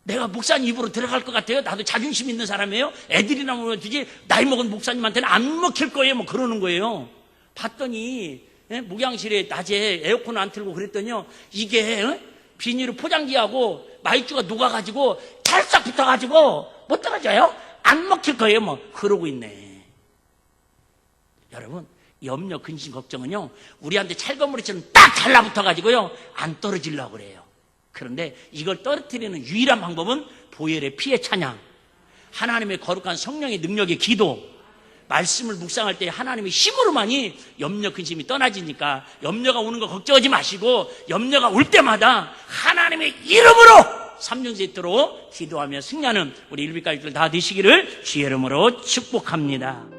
내가 목사님 입으로 들어갈 것 같아요. 나도 자존심 있는 사람이에요. 애들이나 먹어주지 나이 먹은 목사님한테는 안 먹힐 거예요. 뭐 그러는 거예요. 봤더니 목양실에 낮에 에어컨 안 틀고 그랬더니요, 이게 비닐을 포장기하고 마이쮸가 녹아가지고 찰싹 붙어가지고 못 떨어져요. 안 먹힐 거예요. 뭐 그러고 있네. 여러분, 염려, 근심, 걱정은요, 우리한테 찰거머리처럼 딱 달라붙어가지고요, 안 떨어지려고 그래요. 그런데 이걸 떨어뜨리는 유일한 방법은 보혈의 피의 찬양, 하나님의 거룩한 성령의 능력의 기도, 말씀을 묵상할 때 하나님의 힘으로만이 염려, 근심이 떠나지니까 염려가 오는 거 걱정하지 마시고 염려가 올 때마다 하나님의 이름으로 3년 세트로 기도하며 승리하는 우리 일빛가족들 다 되시기를 주의 이름으로 축복합니다.